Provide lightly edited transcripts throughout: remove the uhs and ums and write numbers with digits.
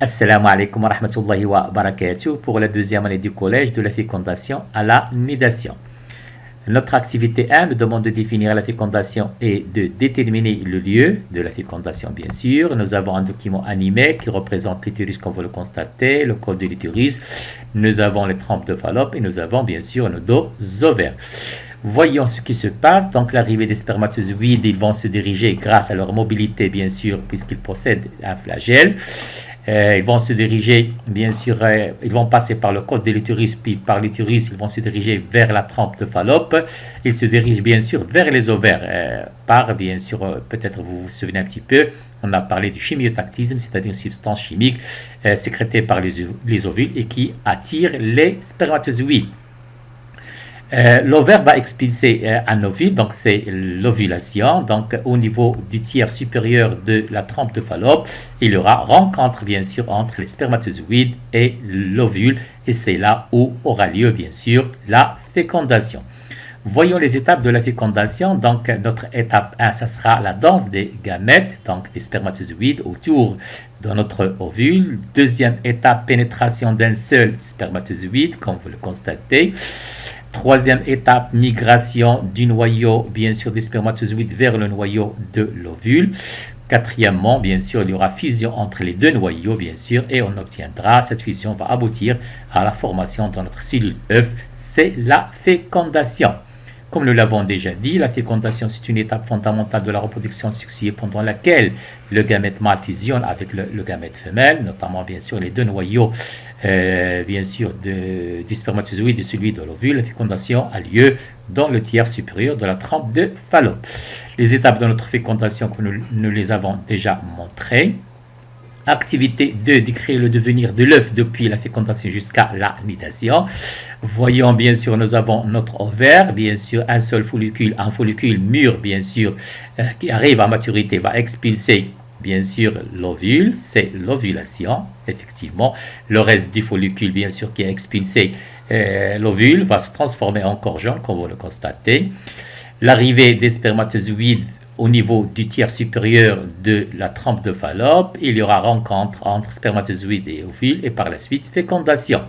Assalamu alaikum wa rahmatullahi wa barakatuh pour la deuxième année du collège de la fécondation à la nidation. Notre activité 1 nous demande de définir la fécondation et de déterminer le lieu de la fécondation, bien sûr. Nous avons un document animé qui représente l'utérus, comme vous le constatez, le col de l'utérus. Nous avons les trompes de Fallope et nous avons bien sûr nos dos ovaires. Voyons ce qui se passe. Donc, l'arrivée des spermatozoïdes, ils vont se diriger grâce à leur mobilité, bien sûr, puisqu'ils possèdent un flagelle. Ils vont se diriger, bien sûr, ils vont passer par le col de l'utérus, puis par l'utérus, ils vont se diriger vers la trompe de Fallope. Ils se dirigent, bien sûr, vers les ovaires. Bien sûr, peut-être vous vous souvenez un petit peu, on a parlé du chimiotactisme, c'est-à-dire une substance chimique sécrétée par les ovules et qui attire les spermatozoïdes. L'ovaire va expulser un ovule, donc c'est l'ovulation. Donc au niveau du tiers supérieur de la trompe de Fallope, il y aura rencontre bien sûr entre les spermatozoïdes et l'ovule, et c'est là où aura lieu bien sûr la fécondation. Voyons les étapes de la fécondation. Donc notre étape 1, ça sera la danse des gamètes, donc des spermatozoïdes autour de notre ovule. Deuxième étape, pénétration d'un seul spermatozoïde, comme vous le constatez. Troisième étape, migration du noyau, bien sûr, des spermatozoïdes vers le noyau de l'ovule. Quatrièmement, bien sûr, il y aura fusion entre les deux noyaux, bien sûr, et on obtiendra, cette fusion va aboutir à la formation de notre cellule œuf. C'est la fécondation. Comme nous l'avons déjà dit, la fécondation, c'est une étape fondamentale de la reproduction sexuée pendant laquelle le gamète mâle fusionne avec le gamète femelle, notamment, bien sûr, les deux noyaux, bien sûr, du spermatozoïde et celui de l'ovule. La fécondation a lieu dans le tiers supérieur de la trompe de Fallope. Les étapes de notre fécondation, que nous les avons déjà montrées. Activité 2, décrire le devenir de l'œuf depuis la fécondation jusqu'à la nidation. Voyons, bien sûr, nous avons notre ovaire, bien sûr, un seul follicule, un follicule mûr, bien sûr, qui arrive à maturité, va expulser, bien sûr, l'ovule, c'est l'ovulation, effectivement. Le reste du follicule, bien sûr, qui a expulsé l'ovule, va se transformer en corps jaune, comme vous le constatez. L'arrivée des spermatozoïdes au niveau du tiers supérieur de la trompe de Fallope, il y aura rencontre entre spermatozoïdes et ovule et par la suite fécondation.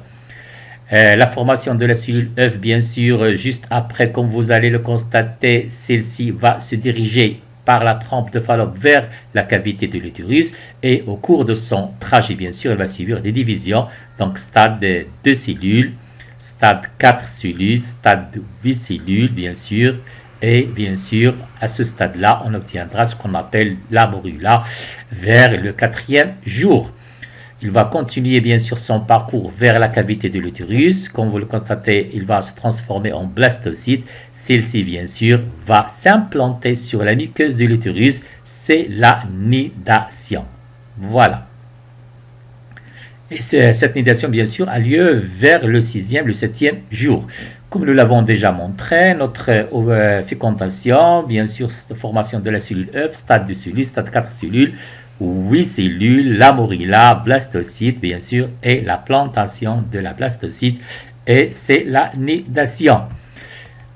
La formation de la cellule œuf, bien sûr, juste après, comme vous allez le constater, celle-ci va se diriger par la trompe de Fallope vers la cavité de l'utérus et au cours de son trajet, bien sûr, elle va subir des divisions, donc stade 2 cellules, stade 4 cellules, stade 8 cellules, bien sûr. Et bien sûr, à ce stade-là, on obtiendra ce qu'on appelle la morula vers le 4e jour. Il va continuer bien sûr son parcours vers la cavité de l'utérus. Comme vous le constatez, il va se transformer en blastocyte. Celle-ci, bien sûr, va s'implanter sur la muqueuse de l'utérus. C'est la nidation. Voilà. Et cette nidation, bien sûr, a lieu vers le 6e, le 7e jour. Comme nous l'avons déjà montré, notre fécondation, bien sûr, formation de la cellule œuf, stade de cellule, stade 4 cellules, 8 cellules, la morula, blastocyte, bien sûr, et la plantation de la blastocyte, et c'est la nidation.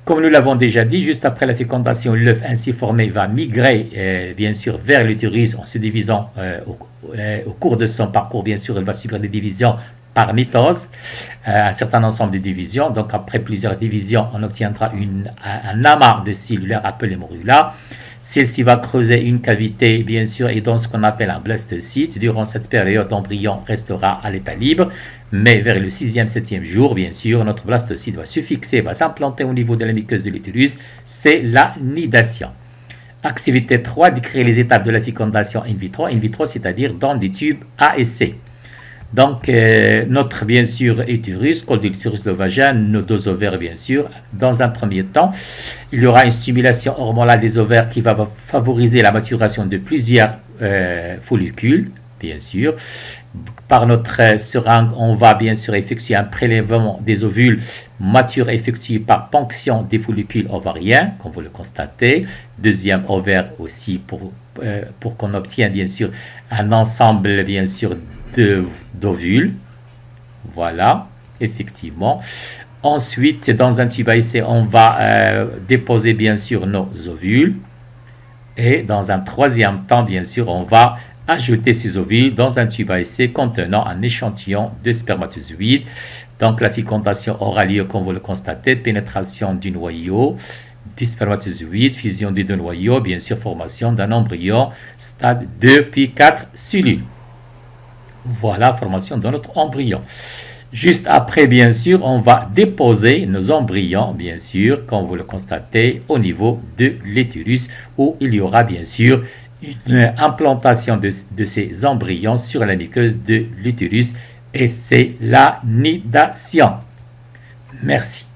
Comme nous l'avons déjà dit, juste après la fécondation, l'œuf ainsi formé va migrer, bien sûr, vers l'utérus en se divisant au cours de son parcours. Bien sûr, il va subir des divisions par mitose, un certain ensemble de divisions. Donc, après plusieurs divisions, on obtiendra un amas de cellulaires appelé morula. Celle-ci va creuser une cavité, bien sûr, et dans ce qu'on appelle un blastocyte. Durant cette période, l'embryon restera à l'état libre, mais vers le 6e, 7e jour, bien sûr, notre blastocyte va se fixer, va s'implanter au niveau de la muqueuse de l'utérus. C'est la nidation. Activité 3, décrire les étapes de la fécondation in vitro. In vitro, c'est-à-dire dans des tubes A et C. Donc, notre, bien sûr, utérus, col de l'utérus, le vagin, nos deux ovaires, bien sûr. Dans un premier temps, il y aura une stimulation hormonale des ovaires qui va favoriser la maturation de plusieurs follicules, bien sûr. Par notre seringue, on va bien sûr effectuer un prélèvement des ovules matures effectué par ponction des follicules ovariens, comme vous le constatez. Deuxième ovaire aussi pour qu'on obtienne bien sûr un ensemble bien sûr d'ovules. Voilà, effectivement. Ensuite, dans un tube à essai, on va déposer bien sûr nos ovules. Et dans un troisième temps, bien sûr, on va ajouter ces ovules dans un tube à essai contenant un échantillon de spermatozoïdes. Donc la fécondation aura lieu, comme vous le constatez, pénétration du noyau du spermatozoïde, fusion des deux noyaux, bien sûr formation d'un embryon, stade 2 puis 4 cellules. Voilà, formation de notre embryon. Juste après, bien sûr, on va déposer nos embryons, bien sûr, comme vous le constatez, au niveau de l'utérus, où il y aura, bien sûr, une implantation de ces embryons sur la muqueuse de l'utérus, et c'est la nidation. Merci.